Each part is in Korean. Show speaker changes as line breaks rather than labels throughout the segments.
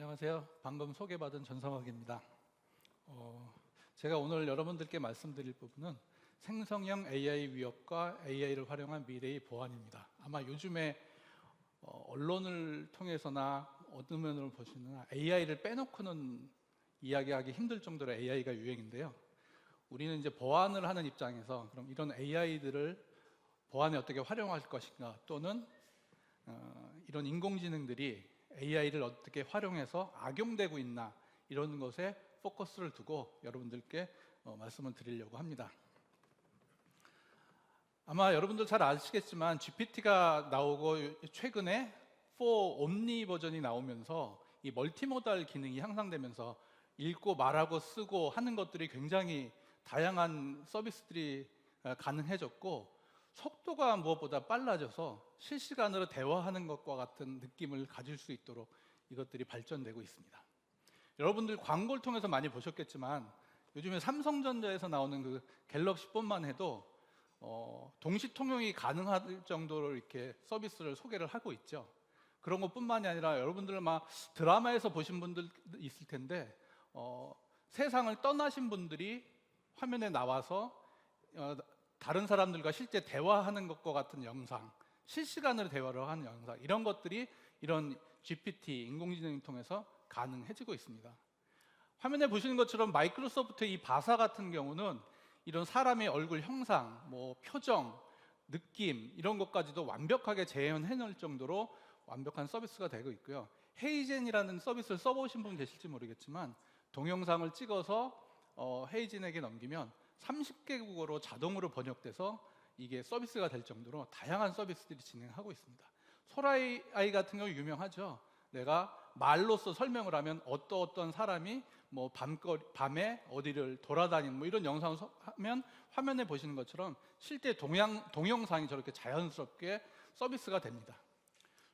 안녕하세요. 방금 소개받은 전성학입니다. 제가 오늘 여러분들께 말씀드릴 부분은 생성형 AI 위협과 AI를 활용한 미래의 보안입니다. 아마 요즘에 언론을 통해서나 어느 면으로 보시면 AI를 빼놓고는 이야기하기 힘들 정도로 AI가 유행인데요. 우리는 이제 보안을 하는 입장에서 그럼 이런 AI들을 보안에 어떻게 활용할 것인가, 또는 이런 인공지능들이 AI를 어떻게 활용해서 악용되고 있나, 이런 것에 포커스를 두고 여러분들께 말씀을 드리려고 합니다. 아마 여러분들 잘 아시겠지만 GPT가 나오고 최근에 4 옴니 버전이 나오면서 이 멀티모달 기능이 향상되면서 읽고 말하고 쓰고 하는 것들이 굉장히 다양한 서비스들이 가능해졌고, 속도가 무엇보다 빨라져서 실시간으로 대화하는 것과 같은 느낌을 가질 수 있도록 이것들이 발전되고 있습니다. 여러분들 광고를 통해서 많이 보셨겠지만 요즘에 삼성전자에서 나오는 그 갤럭시 폰만 해도 동시 통용이 가능할 정도로 이렇게 서비스를 소개를 하고 있죠. 그런 것뿐만이 아니라 여러분들 막 드라마에서 보신 분들 있을 텐데 세상을 떠나신 분들이 화면에 나와서 다른 사람들과 실제 대화하는 것과 같은 영상, 실시간으로 대화를 하는 영상, 이런 것들이 이런 GPT, 인공지능을 통해서 가능해지고 있습니다. 화면에 보시는 것처럼 마이크로소프트의 이 바사 같은 경우는 이런 사람의 얼굴 형상, 표정, 느낌, 이런 것까지도 완벽하게 재현해 놓을 정도로 완벽한 서비스가 되고 있고요. 헤이젠이라는 서비스를 써보신 분 계실지 모르겠지만 동영상을 찍어서 헤이젠에게 넘기면 30개국어로 자동으로 번역돼서 이게 서비스가 될 정도로 다양한 서비스들이 진행하고 있습니다. 소라이 같은 경우 유명하죠. 내가 말로써 설명을 하면 어떤 사람이 밤에 어디를 돌아다니는 이런 영상을 하면 화면에 보시는 것처럼 실제 동영상이 저렇게 자연스럽게 서비스가 됩니다.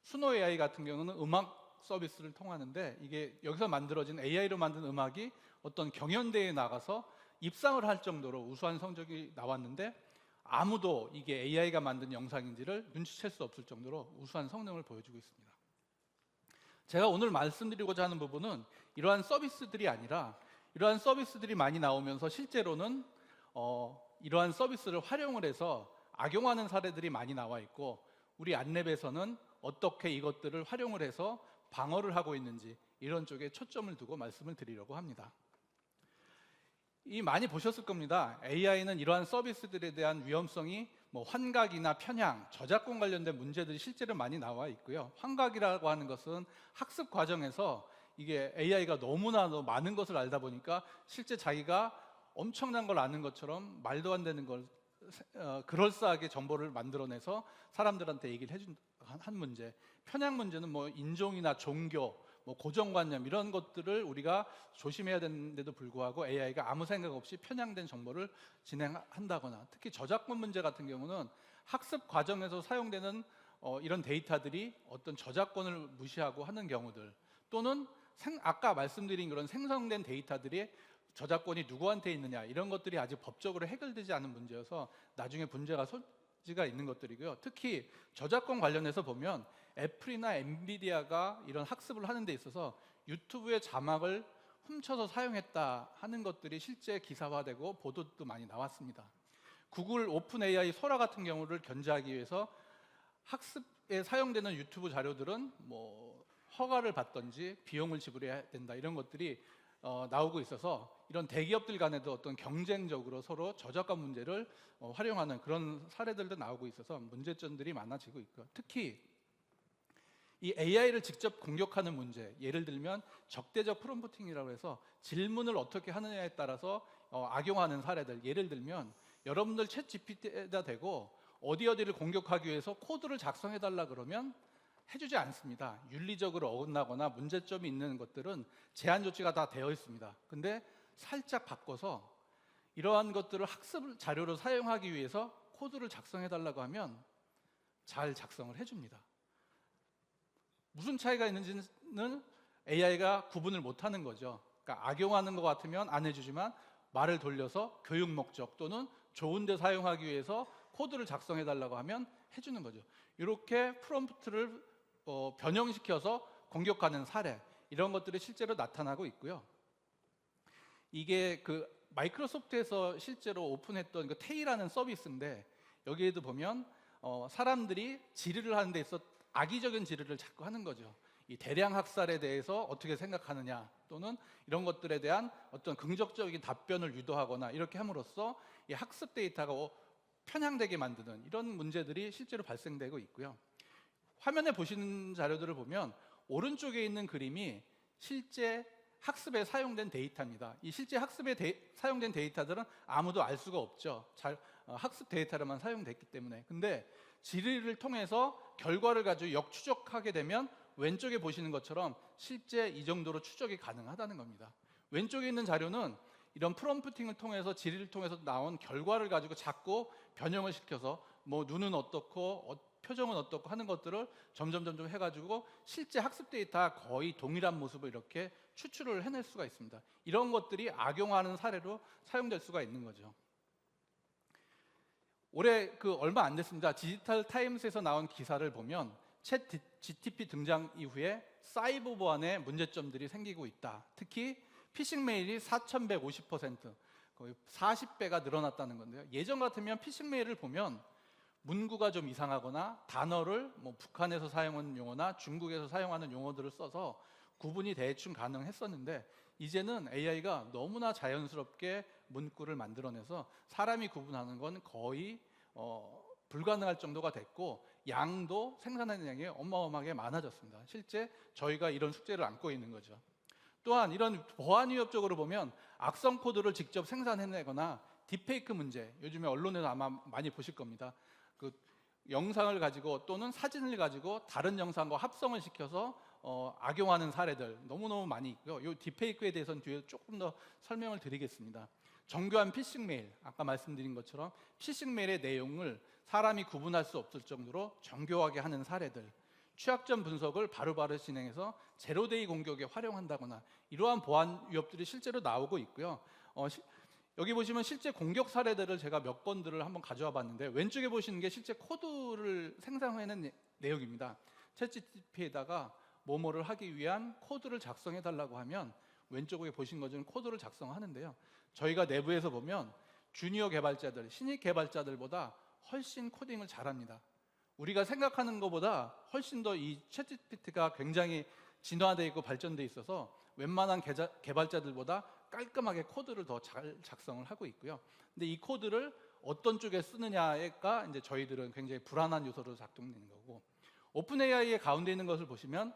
수노 AI 같은 경우는 음악 서비스를 통하는데, 이게 여기서 만들어진 AI로 만든 음악이 어떤 경연대회에 나가서 입상을 할 정도로 우수한 성적이 나왔는데 아무도 이게 AI가 만든 영상인지를 눈치챌 수 없을 정도로 우수한 성능을 보여주고 있습니다. 제가 오늘 말씀드리고자 하는 부분은 이러한 서비스들이 아니라, 이러한 서비스들이 많이 나오면서 실제로는 이러한 서비스를 활용을 해서 악용하는 사례들이 많이 나와 있고, 우리 안랩에서는 어떻게 이것들을 활용을 해서 방어를 하고 있는지, 이런 쪽에 초점을 두고 말씀을 드리려고 합니다. 많이 보셨을 겁니다. AI는 이러한 서비스들에 대한 위험성이 환각이나 편향, 저작권 관련된 문제들이 실제로 많이 나와 있고요. 환각이라고 하는 것은 학습 과정에서 이게 AI가 너무나 많은 것을 알다 보니까 실제 자기가 엄청난 걸 아는 것처럼 말도 안 되는 걸 그럴싸하게 정보를 만들어내서 사람들한테 얘기를 한 문제. 편향 문제는 인종이나 종교, 고정관념, 이런 것들을 우리가 조심해야 되는데도 불구하고 AI가 아무 생각 없이 편향된 정보를 진행한다거나, 특히 저작권 문제 같은 경우는 학습 과정에서 사용되는 이런 데이터들이 어떤 저작권을 무시하고 하는 경우들, 또는 아까 말씀드린 그런 생성된 데이터들이 저작권이 누구한테 있느냐, 이런 것들이 아직 법적으로 해결되지 않은 문제여서 나중에 문제가 소지가 있는 것들이고요. 특히 저작권 관련해서 보면 애플이나 엔비디아가 이런 학습을 하는 데 있어서 유튜브의 자막을 훔쳐서 사용했다 하는 것들이 실제 기사화되고 보도도 많이 나왔습니다. 구글 오픈 AI 소라 같은 경우를 견제하기 위해서 학습에 사용되는 유튜브 자료들은 허가를 받든지 비용을 지불해야 된다, 이런 것들이 나오고 있어서 이런 대기업들 간에도 어떤 경쟁적으로 서로 저작권 문제를 활용하는 그런 사례들도 나오고 있어서 문제점들이 많아지고 있고요. 특히 이 AI를 직접 공격하는 문제, 예를 들면 적대적 프롬프팅이라고 해서 질문을 어떻게 하느냐에 따라서 악용하는 사례들, 예를 들면 여러분들 챗 GPT에다 대고 어디를 공격하기 위해서 코드를 작성해달라 그러면 해주지 않습니다. 윤리적으로 어긋나거나 문제점이 있는 것들은 제한 조치가 다 되어 있습니다. 근데 살짝 바꿔서 이러한 것들을 학습 자료로 사용하기 위해서 코드를 작성해달라고 하면 잘 작성을 해줍니다. 무슨 차이가 있는지는 AI가 구분을 못하는 거죠. 그러니까 악용하는 것 같으면 안 해주지만 말을 돌려서 교육 목적 또는 좋은 데 사용하기 위해서 코드를 작성해달라고 하면 해주는 거죠. 이렇게 프롬프트를 변형시켜서 공격하는 사례, 이런 것들이 실제로 나타나고 있고요. 이게 그 마이크로소프트에서 실제로 오픈했던 그 테이라는 서비스인데, 여기에도 보면 사람들이 질의를 하는 데 있어 악의적인 질의를 자꾸 하는 거죠. 이 대량 학살에 대해서 어떻게 생각하느냐, 또는 이런 것들에 대한 어떤 긍정적인 답변을 유도하거나 이렇게 함으로써 이 학습 데이터가 편향되게 만드는 이런 문제들이 실제로 발생되고 있고요. 화면에 보시는 자료들을 보면 오른쪽에 있는 그림이 실제 학습에 사용된 데이터입니다. 이 실제 학습에 사용된 데이터들은 아무도 알 수가 없죠. 학습 데이터로만 사용됐기 때문에. 근데 질의를 통해서 결과를 가지고 역추적하게 되면 왼쪽에 보시는 것처럼 실제 이 정도로 추적이 가능하다는 겁니다. 왼쪽에 있는 자료는 이런 프롬프팅을 통해서, 질의를 통해서 나온 결과를 가지고 자꾸 변형을 시켜서 뭐 눈은 어떻고 표정은 어떻고 하는 것들을 점점 해가지고 실제 학습 데이터와 거의 동일한 모습을 이렇게 추출을 해낼 수가 있습니다. 이런 것들이 악용하는 사례로 사용될 수가 있는 거죠. 올해 얼마 안 됐습니다. 디지털 타임스에서 나온 기사를 보면 챗 GTP 등장 이후에 사이버 보안에 문제점들이 생기고 있다. 특히 피싱 메일이 4,150%, 거의 40배가 늘어났다는 건데요. 예전 같으면 피싱 메일을 보면 문구가 좀 이상하거나 단어를 뭐 북한에서 사용하는 용어나 중국에서 사용하는 용어들을 써서 구분이 대충 가능했었는데, 이제는 AI가 너무나 자연스럽게 문구를 만들어내서 사람이 구분하는 건 거의 불가능할 정도가 됐고, 양도, 생산하는 양이 어마어마하게 많아졌습니다. 실제 저희가 이런 숙제를 안고 있는 거죠. 또한 이런 보안 위협적으로 보면 악성 코드를 직접 생산해내거나 딥페이크 문제, 요즘에 언론에서 아마 많이 보실 겁니다. 그 영상을 가지고 또는 사진을 가지고 다른 영상과 합성을 시켜서 악용하는 사례들 너무너무 많이 있고요. 이 딥페이크에 대해서는 뒤에 조금 더 설명을 드리겠습니다. 정교한 피싱 메일, 아까 말씀드린 것처럼 피싱 메일의 내용을 사람이 구분할 수 없을 정도로 정교하게 하는 사례들, 취약점 분석을 바로바로 진행해서 제로데이 공격에 활용한다거나, 이러한 보안 위협들이 실제로 나오고 있고요. 여기 보시면 실제 공격 사례들을 제가 몇 건들을 한번 가져와 봤는데, 왼쪽에 보시는 게 실제 코드를 생성해낸 내용입니다. 챗GPT에다가 뭐뭐를 하기 위한 코드를 작성해 달라고 하면 왼쪽에 보신 것처럼 코드를 작성하는데요. 저희가 내부에서 보면 주니어 개발자들, 신입 개발자들보다 훨씬 코딩을 잘합니다. 우리가 생각하는 것보다 훨씬 더 이 챗GPT가 굉장히 진화되어 있고 발전되어 있어서 웬만한 개발자들보다 깔끔하게 코드를 더 잘 작성을 하고 있고요. 근데 이 코드를 어떤 쪽에 쓰느냐가 이제 저희들은 굉장히 불안한 요소로 작동되는 거고, 오픈 AI의 가운데 있는 것을 보시면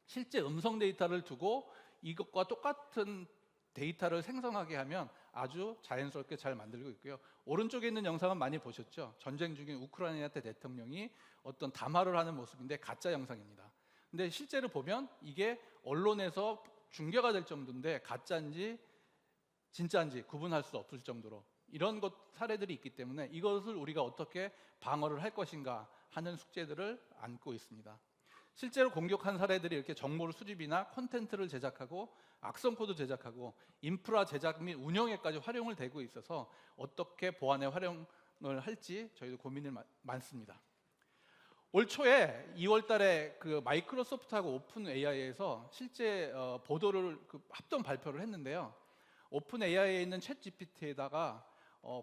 실제 음성 데이터를 두고 이것과 똑같은 데이터를 생성하게 하면 아주 자연스럽게 잘 만들고 있고요. 오른쪽에 있는 영상은 많이 보셨죠? 전쟁 중인 우크라이나 때 대통령이 어떤 담화를 하는 모습인데 가짜 영상입니다. 근데 실제로 보면 이게 언론에서 중계가 될 정도인데 가짜인지 진짜인지 구분할 수 없을 정도로 이런 사례들이 있기 때문에 이것을 우리가 어떻게 방어를 할 것인가 하는 숙제들을 안고 있습니다. 실제로 공격한 사례들이 이렇게 정보를 수집이나 콘텐츠를 제작하고 악성 코드 제작하고 인프라 제작 및 운영에까지 활용을 되고 있어서 어떻게 보안에 활용을 할지 저희도 고민이 많습니다. 올 초에 2월 달에 그 마이크로소프트하고 오픈 AI에서 실제 보도를 합동 발표를 했는데요. 오픈 AI에 있는 챗 GPT에다가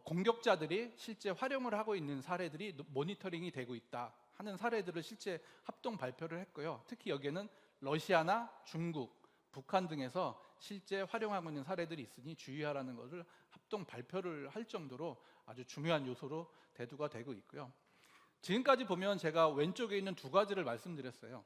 공격자들이 실제 활용을 하고 있는 사례들이 모니터링이 되고 있다 하는 사례들을 실제 합동 발표를 했고요. 특히 여기에는 러시아나 중국, 북한 등에서 실제 활용하고 있는 사례들이 있으니 주의하라는 것을 합동 발표를 할 정도로 아주 중요한 요소로 대두가 되고 있고요. 지금까지 보면 제가 왼쪽에 있는 두 가지를 말씀드렸어요.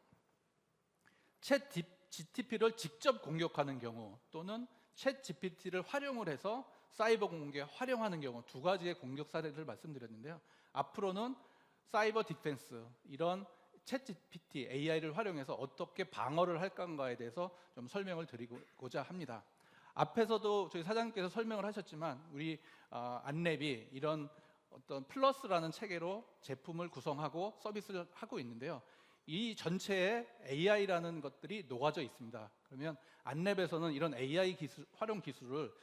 챗 GTP를 직접 공격하는 경우 또는 챗 GPT를 활용을 해서 사이버 공격에 활용하는 경우, 두 가지의 공격 사례를 말씀드렸는데요. 앞으로는 사이버 디펜스, 이런 챗 GPT, AI를 활용해서 어떻게 방어를 할 건가에 대해서 좀 설명을 드리고자 합니다. 앞에서도 저희 사장님께서 설명을 하셨지만 우리 안랩이 이런 어떤 플러스라는 체계로 제품을 구성하고 서비스를 하고 있는데요. 이 전체에 AI라는 것들이 녹아져 있습니다. 그러면 안랩에서는 이런 AI 활용 기술을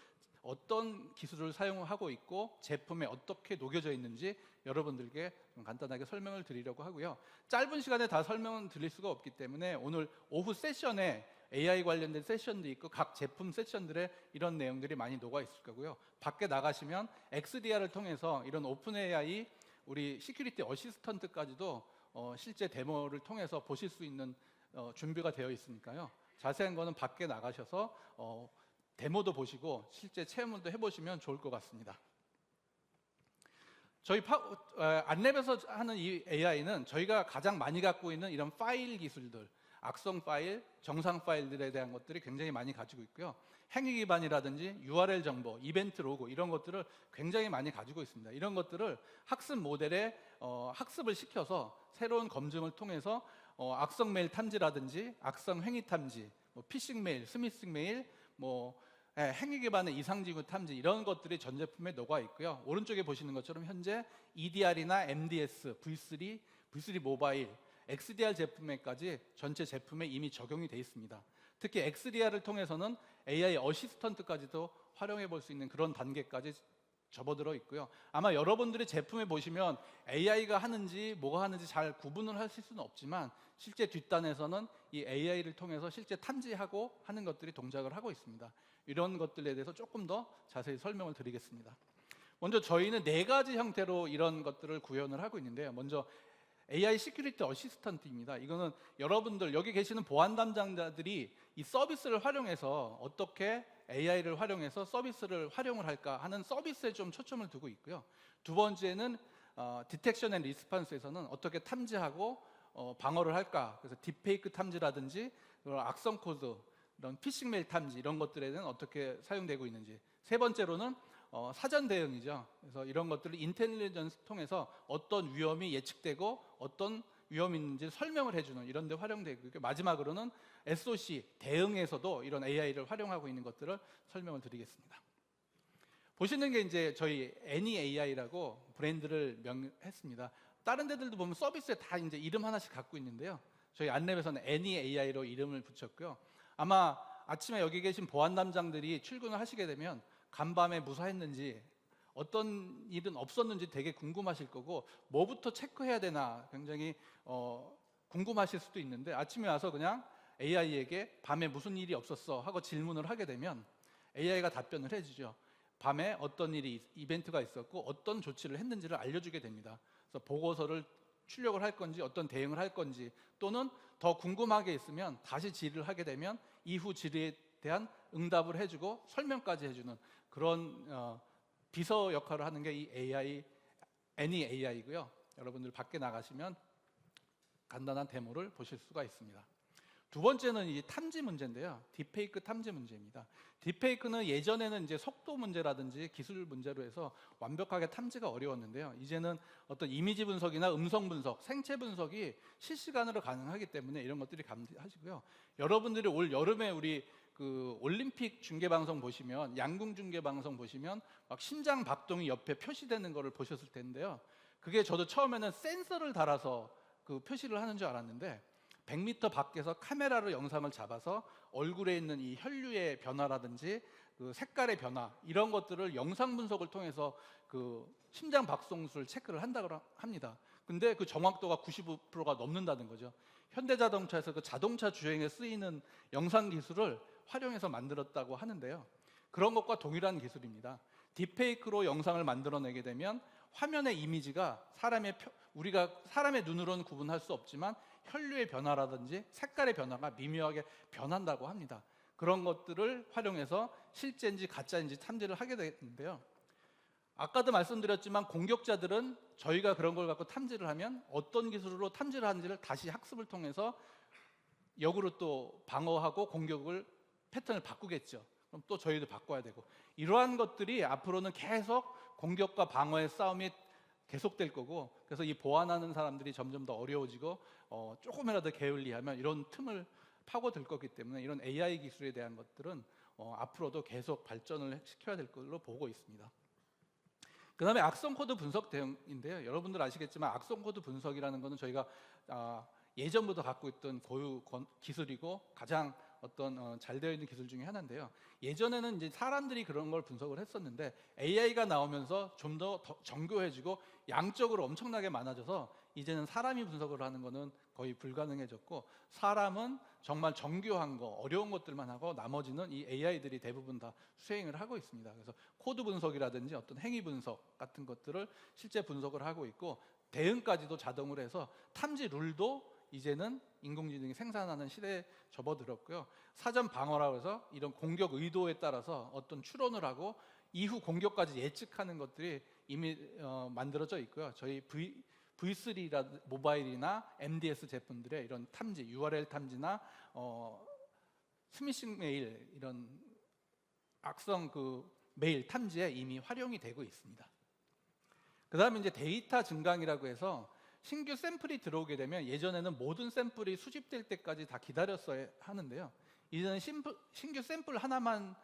어떤 기술을 사용하고 있고 제품에 어떻게 녹여져 있는지 여러분들께 좀 간단하게 설명을 드리려고 하고요. 짧은 시간에 다 설명을 드릴 수가 없기 때문에 오늘 오후 세션에 AI 관련된 세션도 있고 각 제품 세션들에 이런 내용들이 많이 녹아 있을 거고요. 밖에 나가시면 XDR을 통해서 이런 오픈 AI 우리 시큐리티 어시스턴트까지도 실제 데모를 통해서 보실 수 있는 준비가 되어 있으니까요. 자세한 거는 밖에 나가셔서 데모도 보시고 실제 체험도 해보시면 좋을 것 같습니다. 저희 안랩에서 하는 이 AI는 저희가 가장 많이 갖고 있는 이런 파일 기술들, 악성 파일, 정상 파일들에 대한 것들이 굉장히 많이 가지고 있고요. 행위 기반이라든지 URL 정보, 이벤트 로그 이런 것들을 굉장히 많이 가지고 있습니다. 이런 것들을 학습 모델에 학습을 시켜서 새로운 검증을 통해서 악성 메일 탐지라든지 악성 행위 탐지, 피싱 메일, 스미싱 메일, 행위 기반의 이상 징후 탐지 이런 것들이 전 제품에 녹아 있고요. 오른쪽에 보시는 것처럼 현재 EDR이나 MDS, V3 모바일, XDR 제품에까지 전체 제품에 이미 적용이 되어 있습니다. 특히 XDR을 통해서는 AI 어시스턴트까지도 활용해 볼 수 있는 그런 단계까지 접어들어 있고요. 아마 여러분들이 제품에 보시면 AI가 하는지 뭐가 하는지 잘 구분을 하실 수는 없지만 실제 뒷단에서는 이 AI를 통해서 실제 탐지하고 하는 것들이 동작을 하고 있습니다. 이런 것들에 대해서 조금 더 자세히 설명을 드리겠습니다. 먼저 저희는 4가지 형태로 이런 것들을 구현을 하고 있는데요. 먼저 AI 시큐리티 어시스턴트입니다. 이거는 여러분들 여기 계시는 보안 담당자들이 이 서비스를 활용해서 어떻게 AI를 활용해서 서비스를 활용을 할까 하는 서비스에 좀 초점을 두고 있고요. 두 번째는 디텍션 앤 리스폰스에서는 어떻게 탐지하고 방어를 할까. 그래서 딥페이크 탐지라든지 악성 코드, 이런 피싱 메일 탐지 이런 것들에는 어떻게 사용되고 있는지. 세 번째로는 사전 대응이죠. 그래서 이런 것들을 인텔리전스 통해서 어떤 위험이 예측되고 어떤 위험이 있는지 설명을 해주는 이런 데 활용되고 있고, 마지막으로는 SOC 대응에서도 이런 AI를 활용하고 있는 것들을 설명을 드리겠습니다. 보시는 게 이제 저희 AnyAI라고 브랜드를 명했습니다. 다른 데들도 보면 서비스에 다 이제 이름 하나씩 갖고 있는데요. 저희 안랩에서는 AnyAI로 이름을 붙였고요. 아마 아침에 여기 계신 보안 담당들이 출근을 하시게 되면 간밤에 무사했는지 어떤 일은 없었는지 되게 궁금하실 거고 뭐부터 체크해야 되나 굉장히 궁금하실 수도 있는데 아침에 와서 그냥 AI에게 밤에 무슨 일이 없었어 하고 질문을 하게 되면 AI가 답변을 해주죠. 밤에 어떤 일이 이벤트가 있었고 어떤 조치를 했는지를 알려주게 됩니다. 그래서 보고서를 출력을 할 건지 어떤 대응을 할 건지 또는 더 궁금하게 있으면 다시 질의를 하게 되면 이후 질의에 대한 응답을 해주고 설명까지 해주는 그런 비서 역할을 하는 게 이 AnyAI고요. 여러분들 밖에 나가시면 간단한 데모를 보실 수가 있습니다. 두 번째는 이 탐지 문제인데요. 딥페이크 탐지 문제입니다. 딥페이크는 예전에는 이제 속도 문제라든지 기술 문제로 해서 완벽하게 탐지가 어려웠는데요. 이제는 어떤 이미지 분석이나 음성 분석, 생체 분석이 실시간으로 가능하기 때문에 이런 것들이 감지하시고요. 여러분들이 올 여름에 우리 그 올림픽 중계 방송 보시면 양궁 중계 방송 보시면 막 심장 박동이 옆에 표시되는 거를 보셨을 텐데요. 그게 저도 처음에는 센서를 달아서 그 표시를 하는 줄 알았는데 100m 밖에서 카메라로 영상을 잡아서 얼굴에 있는 이 혈류의 변화라든지 그 색깔의 변화 이런 것들을 영상 분석을 통해서 그 심장 박동수를 체크를 한다고 합니다. 근데 그 정확도가 95%가 넘는다는 거죠. 현대자동차에서 그 자동차 주행에 쓰이는 영상 기술을 활용해서 만들었다고 하는데요. 그런 것과 동일한 기술입니다. 딥페이크로 영상을 만들어내게 되면 화면의 이미지가 우리가 사람의 눈으로는 구분할 수 없지만 혈류의 변화라든지 색깔의 변화가 미묘하게 변한다고 합니다. 그런 것들을 활용해서 실제인지 가짜인지 탐지를 하게 되는데요. 아까도 말씀드렸지만 공격자들은 저희가 그런 걸 갖고 탐지를 하면 어떤 기술로 탐지를 하는지를 다시 학습을 통해서 역으로 또 방어하고 공격을 패턴을 바꾸겠죠. 그럼 또 저희도 바꿔야 되고 이러한 것들이 앞으로는 계속 공격과 방어의 싸움이 계속될 거고 그래서 이 보완하는 사람들이 점점 더 어려워지고 조금이라도 게을리하면 이런 틈을 파고들 거기 때문에 이런 AI 기술에 대한 것들은 앞으로도 계속 발전을 시켜야 될 걸로 보고 있습니다. 그 다음에 악성 코드 분석 대응인데요. 여러분들 아시겠지만 악성 코드 분석이라는 것은 저희가 예전부터 갖고 있던 고유 기술이고 가장 어떤 잘 되어 있는 기술 중에 하나인데요. 예전에는 이제 사람들이 그런 걸 분석을 했었는데 AI가 나오면서 좀 더 정교해지고 양적으로 엄청나게 많아져서 이제는 사람이 분석을 하는 거는 거의 불가능해졌고, 사람은 정말 정교한 거, 어려운 것들만 하고 나머지는 이 AI들이 대부분 다 수행을 하고 있습니다. 그래서 코드 분석이라든지 어떤 행위 분석 같은 것들을 실제 분석을 하고 있고, 대응까지도 자동으로 해서 탐지 룰도 이제는 인공지능이 생산하는 시대에 접어들었고요. 사전 방어라고 해서 이런 공격 의도에 따라서 어떤 추론을 하고 이후 공격까지 예측하는 것들이 이미 만들어져 있고요. 저희 V3라 모바일이나 MDS 제품들의 이런 탐지, URL 탐지나 스미싱 메일, 이런 악성 메일 탐지에 이미 활용이 되고 있습니다. 그 다음에 이제 데이터 증강이라고 해서 신규 샘플이 들어오게 되면, 예전에는 모든 샘플이 수집될 때까지 다 기다렸어야 하는데요. 이제는 신규 샘플 하나만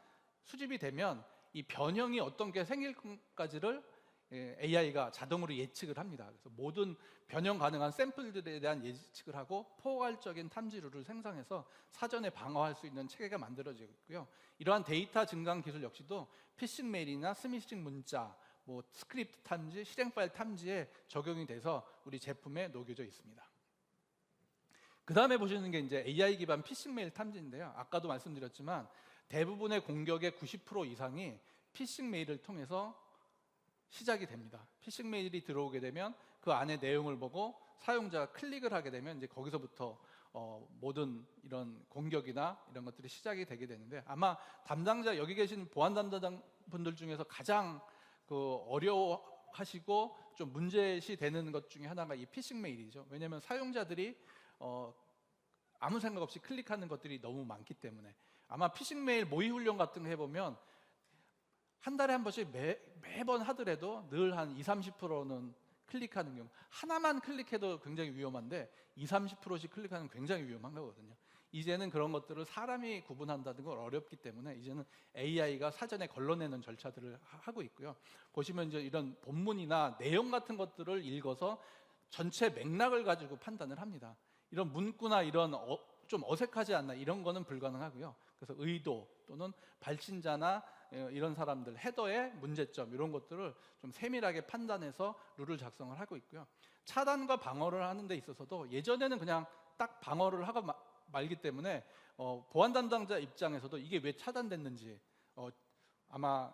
수집이 되면 이 변형이 어떤 게 생길까지를 AI가 자동으로 예측을 합니다. 그래서 모든 변형 가능한 샘플들에 대한 예측을 하고 포괄적인 탐지룰을 생성해서 사전에 방어할 수 있는 체계가 만들어지고 있고요. 이러한 데이터 증강 기술 역시도 피싱 메일이나 스미싱 문자, 스크립트 탐지, 실행 파일 탐지에 적용이 돼서 우리 제품에 녹여져 있습니다. 그 다음에 보시는 게 이제 AI 기반 피싱 메일 탐지인데요. 아까도 말씀드렸지만 대부분의 공격의 90% 이상이 피싱 메일을 통해서 시작이 됩니다. 피싱 메일이 들어오게 되면 그 안에 내용을 보고 사용자가 클릭을 하게 되면 이제 거기서부터 모든 이런 공격이나 이런 것들이 시작이 되게 되는데, 아마 여기 계신 보안 담당 분들 중에서 가장 어려워하시고 좀 문제시 되는 것 중에 하나가 이 피싱 메일이죠. 왜냐하면 사용자들이 아무 생각 없이 클릭하는 것들이 너무 많기 때문에. 아마 피싱 메일 모의 훈련 같은 거 해보면 한 달에 한 번씩 매번 하더라도 늘 한 20-30%는 클릭하는 경우, 하나만 클릭해도 굉장히 위험한데 20-30%씩 클릭하는 굉장히 위험한 거거든요. 이제는 그런 것들을 사람이 구분한다는 건 어렵기 때문에 이제는 AI가 사전에 걸러내는 절차들을 하고 있고요. 보시면 이제 이런 본문이나 내용 같은 것들을 읽어서 전체 맥락을 가지고 판단을 합니다. 이런 문구나 이런 좀 어색하지 않나, 이런 거는 불가능하고요. 그래서 의도 또는 발신자나 이런 사람들 헤더의 문제점, 이런 것들을 좀 세밀하게 판단해서 룰을 작성을 하고 있고요. 차단과 방어를 하는 데 있어서도 예전에는 그냥 딱 방어를 하고 말기 때문에 보안 담당자 입장에서도 이게 왜 차단됐는지 아마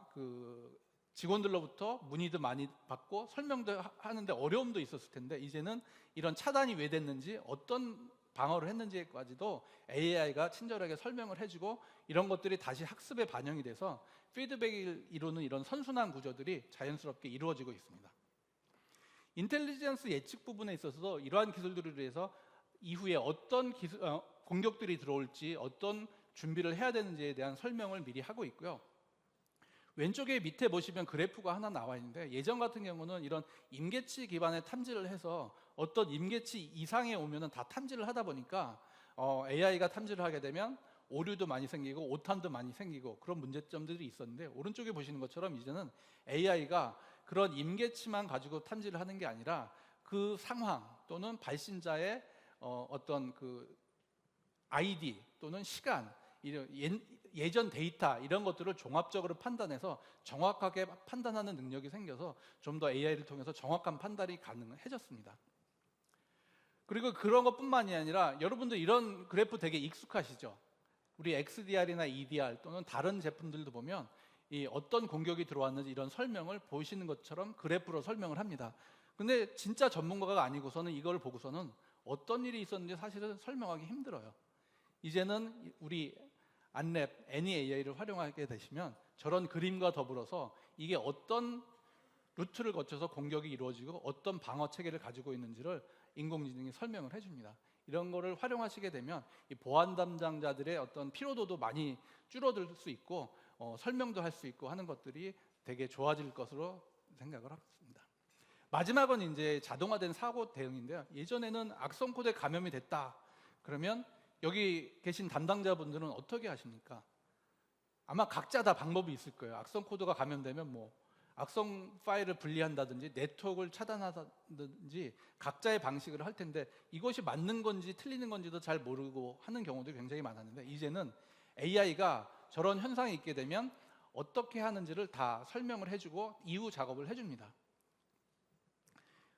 직원들로부터 문의도 많이 받고 설명도 하는데 어려움도 있었을 텐데, 이제는 이런 차단이 왜 됐는지, 어떤 방어를 했는지까지도 AI가 친절하게 설명을 해주고, 이런 것들이 다시 학습에 반영이 돼서 피드백을 이루는 이런 선순환 구조들이 자연스럽게 이루어지고 있습니다. 인텔리전스 예측 부분에 있어서도 이러한 기술들을 위해서 이후에 어떤 공격들이 들어올지, 어떤 준비를 해야 되는지에 대한 설명을 미리 하고 있고요. 왼쪽에 밑에 보시면 그래프가 하나 나와 있는데, 예전 같은 경우는 이런 임계치 기반의 탐지를 해서 어떤 임계치 이상에 오면은 다 탐지를 하다 보니까 AI가 탐지를 하게 되면 오류도 많이 생기고 오탄도 많이 생기고 그런 문제점들이 있었는데, 오른쪽에 보시는 것처럼 이제는 AI가 그런 임계치만 가지고 탐지를 하는 게 아니라 그 상황 또는 발신자의 어떤 아이디 또는 시간, 예전 데이터, 이런 것들을 종합적으로 판단해서 정확하게 판단하는 능력이 생겨서 좀 더 AI를 통해서 정확한 판단이 가능해졌습니다. 그리고 그런 것뿐만이 아니라 여러분들 이런 그래프 되게 익숙하시죠? 우리 XDR이나 EDR 또는 다른 제품들도 보면 이 어떤 공격이 들어왔는지 이런 설명을 보시는 것처럼 그래프로 설명을 합니다. 근데 진짜 전문가가 아니고서는 이걸 보고서는 어떤 일이 있었는지 사실은 설명하기 힘들어요. 이제는 우리 안랩, AnyAI를 활용하게 되시면 저런 그림과 더불어서 이게 어떤 루트를 거쳐서 공격이 이루어지고 어떤 방어 체계를 가지고 있는지를 인공지능이 설명을 해줍니다. 이런 거를 활용하시게 되면 이 보안 담당자들의 어떤 피로도도 많이 줄어들 수 있고 설명도 할 수 있고 하는 것들이 되게 좋아질 것으로 생각을 합니다. 마지막은 이제 자동화된 사고 대응인데요. 예전에는 악성 코드에 감염이 됐다 그러면 여기 계신 담당자분들은 어떻게 하십니까? 아마 각자 다 방법이 있을 거예요. 악성 코드가 감염되면 악성 파일을 분리한다든지 네트워크를 차단하든지 각자의 방식을 할 텐데 이것이 맞는 건지 틀리는 건지도 잘 모르고 하는 경우도 굉장히 많았는데, 이제는 AI가 저런 현상이 있게 되면 어떻게 하는지를 다 설명을 해주고 이후 작업을 해줍니다.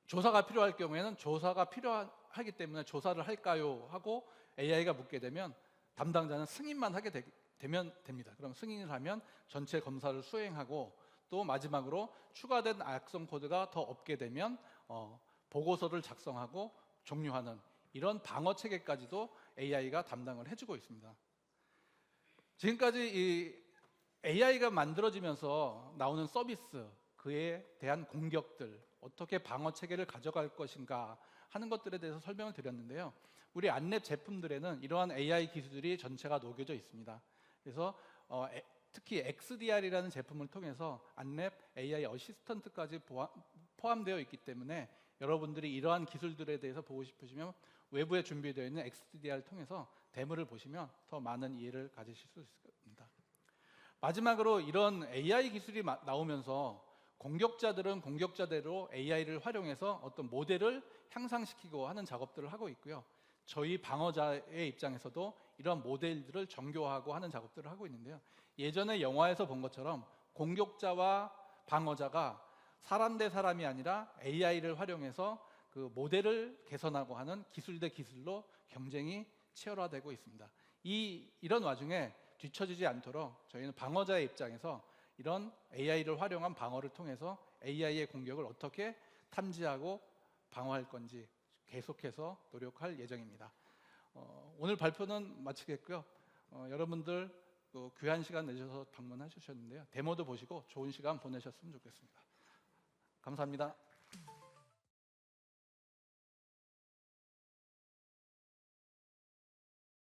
조사가 필요할 경우에는 조사가 필요하기 때문에 조사를 할까요? 하고 AI가 묻게 되면 담당자는 승인만 하게 되면 됩니다. 그럼 승인을 하면 전체 검사를 수행하고, 또 마지막으로 추가된 악성 코드가 더 없게 되면 보고서를 작성하고 종료하는 이런 방어 체계까지도 AI가 담당을 해주고 있습니다. 지금까지 이 AI가 만들어지면서 나오는 서비스, 그에 대한 공격들, 어떻게 방어 체계를 가져갈 것인가 하는 것들에 대해서 설명을 드렸는데요. 우리 안랩 제품들에는 이러한 AI 기술들이 전체가 녹여져 있습니다. 그래서 특히 XDR이라는 제품을 통해서 안랩 AI 어시스턴트까지 포함되어 있기 때문에 여러분들이 이러한 기술들에 대해서 보고 싶으시면 외부에 준비되어 있는 XDR을 통해서 데모를 보시면 더 많은 이해를 가지실 수 있을 겁니다. 마지막으로 이런 AI 기술이 나오면서 공격자들은 공격자대로 AI를 활용해서 어떤 모델을 향상시키고 하는 작업들을 하고 있고요. 저희 방어자의 입장에서도 이런 모델들을 정교화하고 하는 작업들을 하고 있는데요. 예전에 영화에서 본 것처럼 공격자와 방어자가 사람 대 사람이 아니라 AI를 활용해서 그 모델을 개선하고 하는 기술 대 기술로 경쟁이 치열화되고 있습니다. 이런 와중에 뒤처지지 않도록 저희는 방어자의 입장에서 이런 AI를 활용한 방어를 통해서 AI의 공격을 어떻게 탐지하고 방어할 건지 계속해서 노력할 예정입니다. 오늘 발표는 마치겠고요. 여러분들 귀한 시간 내셔서 방문해 주셨는데요. 데모도 보시고 좋은 시간 보내셨으면 좋겠습니다. 감사합니다.